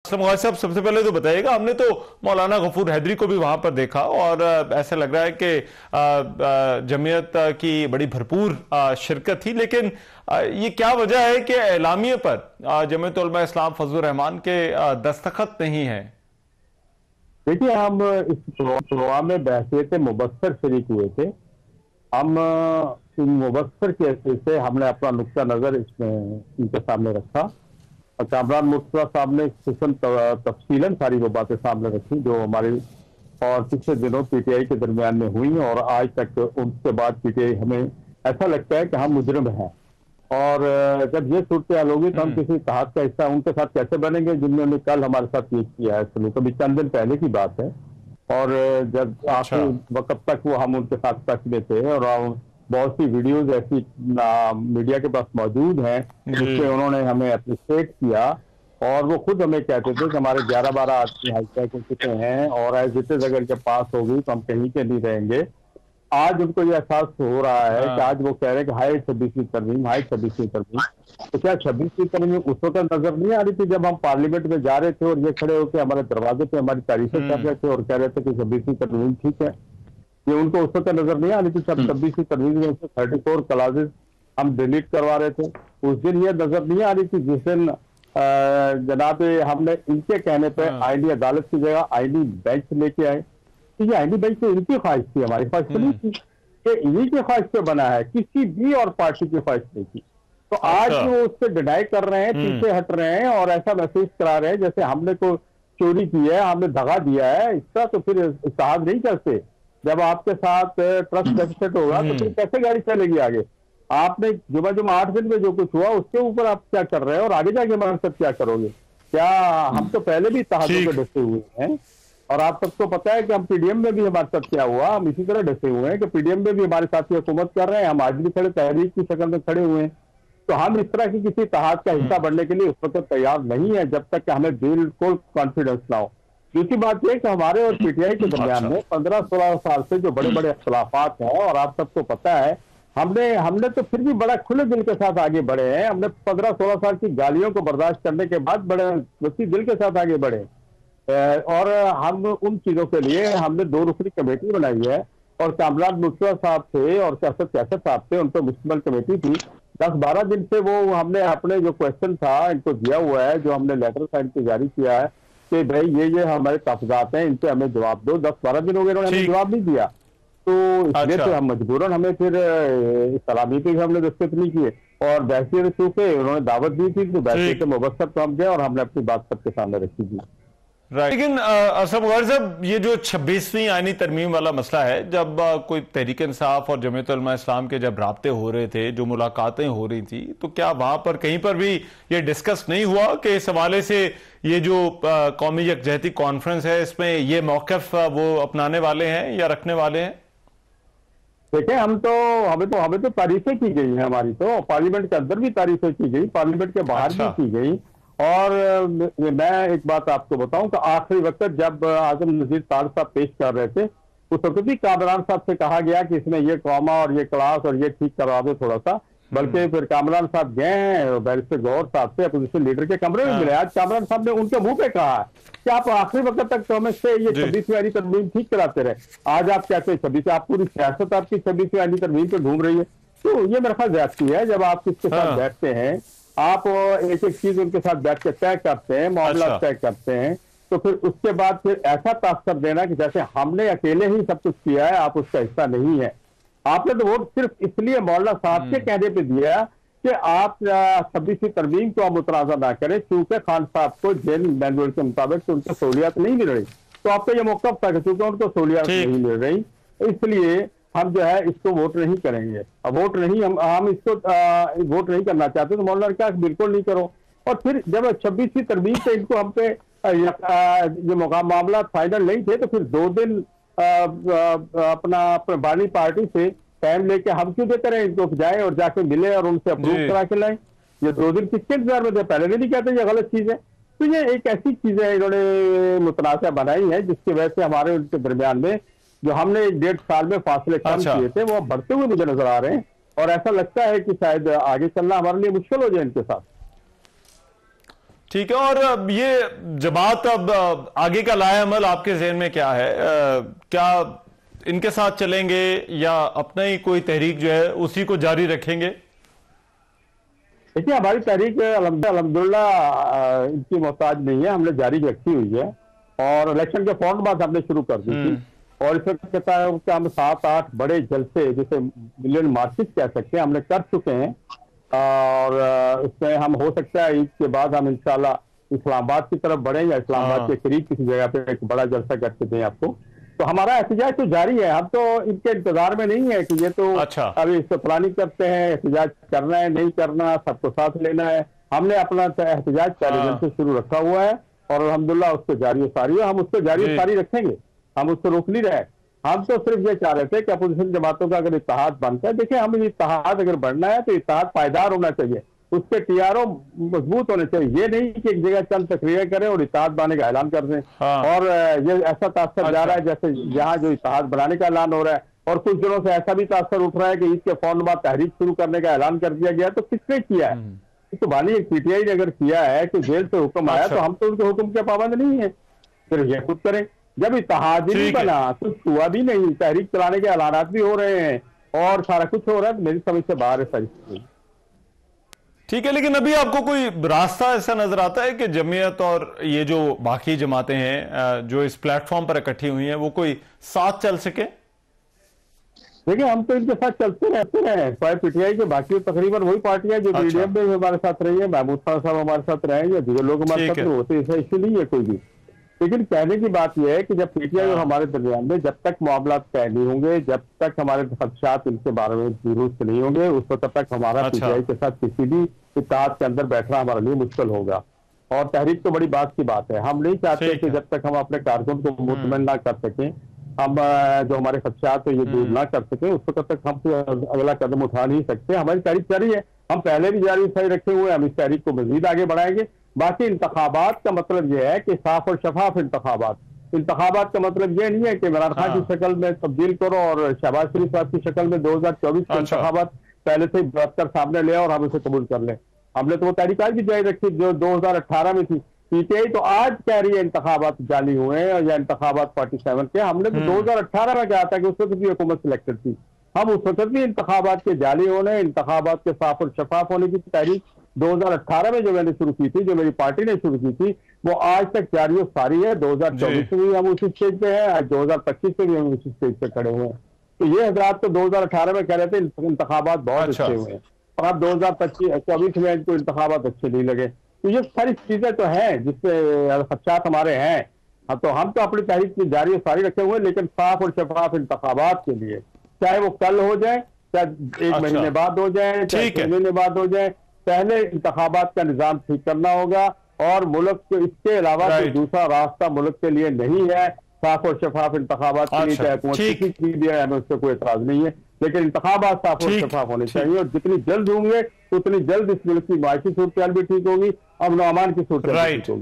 असलम साहब, सबसे पहले तो बताइएगा, हमने तो मौलाना गफूर हैदरी को भी वहां पर देखा और ऐसा लग रहा है कि जमीयत की बड़ी भरपूर शिरकत थी, लेकिन ये क्या वजह है कि एलामिये पर जमीयत उलमा इस्लाम फजलुर रहमान के दस्तखत नहीं है? देखिए, हम इस प्रोग्राम में बहसीत मुबस्सर शरीक हुए थे। हम इन मुबस्सर के हैसियत से हमने अपना नुक्ता नज़र इसमें इनके सामने रखा और कामरान मुर्तज़ा साहब ने तफसीलन सारी वो बातें सामने रखी जो हमारे और पिछले दिनों पीटीआई के दरमियान में हुई, और आज तक उनके बाद पीटीआई हमें ऐसा लगता है कि हम मुजरिम हैं। और जब ये सूरत हाल होगी तो हम किसी इत्तेहाद का हिस्सा उनके साथ कैसे बनेंगे जिन्होंने कल हमारे साथ ये किया है। सलूक अभी चंद दिन पहले की बात है, और जब आखिरी वक्त तक वो हम उनके साथ टच में थे, और बहुत सी वीडियोज ऐसी मीडिया के पास मौजूद हैं जिसमें उन्होंने हमें अप्रिशिएट किया, और वो खुद हमें कहते थे कि हमारे 11-12 आदमी हाई टैक हो चुके हैं और एज इट इज अगर के पास होगी तो हम कहीं के नहीं रहेंगे। आज उनको ये एहसास हो रहा है कि आज वो कह रहे हैं कि हाई 26वीं तरमीम, हाई 26वीं तरमीम। तो क्या 26वीं तरमीम उस वक्त नजर नहीं आ रही थी जब हम पार्लियामेंट में जा रहे थे और ये खड़े होकर हमारे दरवाजे पे हमारी तारीफें कर रहे थे और कह रहे थे कि 26वीं तरमीम ठीक है? ये उनको उस वक्त नजर नहीं आ रही थी जब 26वीं तरमीम में 34 क्लासेस हम डिलीट करवा रहे थे? उस दिन ये नजर नहीं आ रही थी जिस दिन जनाब हमने इनके कहने पर आईनी अदालत की जगह आईनी बेंच लेके आए। तो ये आईनी बेंच तो इनकी ख्वाहिश थी, हमारी ख्वाहिश तो नहीं थी। कि इन्हीं की ख्वाहिश पे बना है, किसी भी और पार्टी की ख्वाहिश नहीं थी। तो आज वो उससे डिनाई कर रहे हैं, पीछे हट रहे हैं और ऐसा महसूस करा रहे हैं जैसे हमने को चोरी की है, हमने दगा दिया है। इसका तो फिर इत्तेहाद नहीं करते। जब आपके साथ ट्रस्ट डेफिसिट होगा तो फिर कैसे गाड़ी चलेगी आगे? आपने जुमा 8 दिन में जो कुछ हुआ उसके ऊपर आप क्या कर रहे हैं और आगे जाके हमारे साथ क्या करोगे? क्या हम तो पहले भी इत्तेहादों पे डटे हुए हैं, और आप सबको पता है कि हम पीडीएम में भी हमारे साथ क्या हुआ। हम इसी तरह डटे हुए हैं कि पीडीएम में भी हमारे साथी हुकूमत कर रहे हैं, हम आज भी खड़े तहरीक की शक्ल में खड़े हुए हैं। तो हम इस तरह की किसी इत्तेहाद का हिस्सा बनने के लिए उस वक्त तैयार नहीं है जब तक कि हमें बिल्कुल कॉन्फिडेंस ना हो। दूसरी बात यह कि हमारे और पीटीआई के दरमियान में 15-16 साल से जो बड़े बड़े अख्तिलाफात हैं, और आप सबको पता है हमने तो फिर भी बड़ा खुले दिल के साथ आगे बढ़े हैं। हमने 15-16 साल की गालियों को बर्दाश्त करने के बाद बड़े वसी दिल के साथ आगे बढ़े, और हम उन चीजों के लिए हमने 2 रुकनी कमेटी बनाई है, और कामरान मुर्तज़ा साहब थे और कैसर साहब थे, उन पर मुश्तमिल कमेटी थी। 10-12 दिन से वो हमने अपने जो क्वेश्चन था इनको दिया हुआ है, जो हमने लेटर साइन पे जारी किया है कि भाई ये हमारे तहफात हैं, इन पे हमें जवाब दो। 10-12 दिन हो गए उन्होंने हमें जवाब नहीं दिया, तो इसलिए तो हम मजबूरन हमें फिर सलामी पे हमने दस्तखत नहीं किए, और बहसीत चूंकि उन्होंने दावत दी थी तो बहसीत मुबस्सर तो हम गए और हमने अपनी बात सबके सामने रखी थी। लेकिन असद गौहर साहब, ये जो 26वीं आईनी तरमीम वाला मसला है, जब कोई तहरीक इंसाफ और जमीयत उलमा इस्लाम के जब राब्ते हो रहे थे, जो मुलाकातें हो रही थी, तो क्या वहां पर कहीं पर भी ये डिस्कस नहीं हुआ कि इस हवाले से ये जो कौमी यकजहती कॉन्फ्रेंस है इसमें ये मौक़िफ़ वो अपनाने वाले हैं या रखने वाले हैं? देखिए, हमें तो तारीफें की गई है, हमारी तो पार्लियामेंट के अंदर भी तारीफें की गई, पार्लियामेंट के बाहर भी की गई। और मैं एक बात आपको बताऊं कि आखिरी वक्त जब आजम नजीर तारड़ साहब पेश कर रहे थे उस वक्त भी कामरान साहब से कहा गया कि इसमें ये कॉमा और ये क्लास और ये ठीक करवा दो थोड़ा सा। बल्कि फिर कामरान साहब गए हैं बैरिस्टर गौहर साहब से अपोजिशन लीडर के कमरे में मिले। आज कामरान साहब ने उनके मुंह पे कहा कि आप आखिरी वक्त तक तो हमें से ये 26वीं आईनी तरमीम ठीक कराते रहे, आज आप कहते हैं 26, आप पूरी सियासत आपकी 26वीं आईनी तरमीम पे घूम रही है। तो ये मेरे ख्याल ज्यादती है। जब आप किसके साथ बैठते हैं, आप एक एक चीज उनके साथ बैठ के तय करते हैं, मामला तय करते हैं, तो फिर उसके बाद फिर ऐसा तासर देना कि जैसे हमने अकेले ही सब कुछ किया है, आप उसका हिस्सा नहीं है। आपने तो वोट सिर्फ इसलिए मौलाना साहब के कहने पे दिया कि आप 26वीं तरमीम को आप मुतनाज़ा ना करें, क्योंकि खान साहब को जेल मैनुअल के मुताबिक उनको सहूलियत नहीं मिल रही। तो आपका यह मौका था कि चूंकि उनको सहूलियत नहीं मिल रही, इसलिए हम जो है इसको वोट नहीं करेंगे। अब वोट नहीं, हम इसको वोट नहीं करना चाहते, तो मौलाना क्या बिल्कुल नहीं करो। और फिर जब 26वीं तरमीम पे इनको हम पे ये मामला फाइनल नहीं थे, तो फिर 2 दिन अपना बानी पार्टी से टाइम लेके हम क्यों देते रहे इनको, जाए और जाके मिले और उनसे अप्रूव करा के लाए। ये 2 दिन किसके इंतजार में थे? पहले नहीं कहते ये गलत चीज है। तो ये एक ऐसी चीज है इन्होंने मुतनाज़ा बनाई है जिसकी वजह से हमारे उनके दरमियान में जो हमने 1.5 साल में फासले कम किए थे वो बढ़ते हुए मुझे नजर आ रहे हैं, और ऐसा लगता है कि शायद आगे चलना हमारे लिए मुश्किल हो जाए इनके साथ। ठीक है। और अब ये जमात अब आगे का लाएअमल आपके ज़हन में क्या है? क्या इनके साथ चलेंगे या अपना ही कोई तहरीक जो है उसी को जारी रखेंगे? देखिए, हमारी तहरीक अल्हम्दुलिल्लाह इनकी मोहताज नहीं है, हमने जारी रखी हुई है और इलेक्शन के फौरन बाद हमने शुरू कर दी थी। और इसमें कहता है कि हम 7-8 बड़े जलसे, जैसे मिलियन मार्चेस कह सकते हैं, हमने कर चुके हैं। और इसमें हम हो सकता है ईद के बाद हम इंशाल्लाह इस्लामाबाद की तरफ बढ़े या इस्लामाबाद के करीब किसी जगह पे एक बड़ा जलसा करके दें आपको। तो हमारा एहतजाज तो जारी है, हम तो इनके इंतजार में नहीं है कि ये तो अभी इससे प्लानिंग करते हैं, एहतजाज करना है नहीं करना, सबको साथ लेना है। हमने अपना एहतजाज पहले दिन से शुरू रखा हुआ है और अल्हम्दुलिल्लाह उसको जारी सारी है, हम उसको जारी सारी रखेंगे, हम उसको रोक नहीं रहे। हम तो सिर्फ ये चाह रहे थे कि अपोजिशन जमातों का अगर इत्तेहाद बनता है, देखिए हम इत्तेहाद अगर बढ़ना है तो इत्तेहाद पायदार होना चाहिए, उसके टीआरओ मजबूत होने चाहिए। ये नहीं कि एक जगह चंद तकरीरें करें और इत्तेहाद बनाने का ऐलान कर दें। और ये ऐसा तासर जा रहा है जैसे यहाँ जो इत्तेहाद बनाने का ऐलान हो रहा है और कुछ दिनों से ऐसा भी तासर उठ रहा है कि इसके फौरन बाद तहरीक शुरू करने का ऐलान कर दिया गया। तो किसने किया है? तो बानी एक पीटीआई ने अगर किया है कि जेल से हुक्म आया तो हम तो उनके हुक्म के पाबंद नहीं है, फिर ये खुद करें। जब इत्तेहाद ही नहीं बना, कुछ हुआ भी नहीं, तहरीक चलाने के ऐलानात भी हो रहे हैं और सारा कुछ हो रहा है, तो मेरी समझ से बाहर है सारी। ठीक है, लेकिन अभी आपको कोई रास्ता ऐसा नजर आता है कि जमीयत और ये जो बाकी जमातें हैं जो इस प्लेटफॉर्म पर इकट्ठी हुई हैं वो कोई साथ चल सके? देखिए, हम तो इनके साथ चलते रहते रहे, पीटीआई के बाकी तकरीबन वही पार्टियां जो मीडियम में हमारे साथ रही है, महमूद खान साहब हमारे साथ रहे या दूसरे लोग हमारे साथ होते, ऐसा इश्यू नहीं है कोई भी। लेकिन कहने की बात यह है कि जब पीटीआई और हमारे दरमियान में जब तक मामला तय नहीं होंगे, जब तक हमारे खदशात इनके बारे में दुरुस्त नहीं होंगे, उस वक्त तक हमारा पीटीआई के साथ किसी भी इत्तेहाद के अंदर बैठना हमारे लिए मुश्किल होगा। और तहरीक तो बड़ी बात की बात है, हम नहीं चाहते कि जब तक हम अपने कारकुन को मुतमईन ना कर सकें, हम जो हमारे खदशात है ये दूर ना कर सकें, उस वक्त तक हम अगला कदम उठा नहीं सकते। हमारी तहरीक जारी है, हम पहले भी जारी रखे हुए हैं, हम इस तहरीक को मजीद आगे बढ़ाएंगे। बाकी इंतखाबात का मतलब यह है कि साफ और शफाफ इंतखाबात का मतलब यह नहीं है कि इमरान खान की शक्ल में तब्दील करो और शहबाज शरीफ साहब की शक्ल में 2024 के इंतखाबात पहले से कर सामने ले और हम उसे कबूल कर लें। हमने तो वो तहरीकात भी जारी रखी जो 2018 में थी। पीटीआई तो आज कह रही है इंतखाबात जाली हुए हैं या इंतखाबात 47 के, हमने तो 2018 में कहा था कि उस वक्त भी हुकूमत सिलेक्टेड थी। हम उस वक्त भी इंतखाबात के जाली होने, इंतखाबात के साफ और शफाफ होने की तहरीक 2018 में जो मैंने शुरू की थी, जो मेरी पार्टी ने शुरू की थी, वो आज तक जारी और सारी है। 2024 में भी हम उसी स्टेज पे हैं, आज 2025 में भी हम उसी स्टेज पे खड़े हुए हैं। तो ये हजरात तो 2018 में कह रहे थे इंतखाबात बहुत अच्छे हुए हैं और अब 2024 में इनको इंतखाबात अच्छे नहीं लगे। तो ये सारी चीजें तो हैं जिससे खदशात हमारे हैं। तो हम तो अपनी तहरीक की जारी और सारी रखे हुए हैं, लेकिन साफ और शफाफ इंतखाबात के लिए, चाहे वो कल हो जाए, चाहे एक महीने बाद हो जाए, चाहे 6 महीने बाद हो जाए, पहले इंतखाबात का निजाम ठीक करना होगा। और मुल्क को इसके अलावा कोई दूसरा रास्ता मुल्क के लिए नहीं है। साफ और शफाफ इंतखाबात के लिए चाहे हुकूमत किसी की भी है, हमें उससे कोई एतराज नहीं है, लेकिन इंतखाबात साफ और शफाफ होने चाहिए। और जितनी जल्द होंगे उतनी जल्द इस मुल्क की माशी सूरत भी ठीक होगी, अमन अमान की सूरत भी ठीक होगी।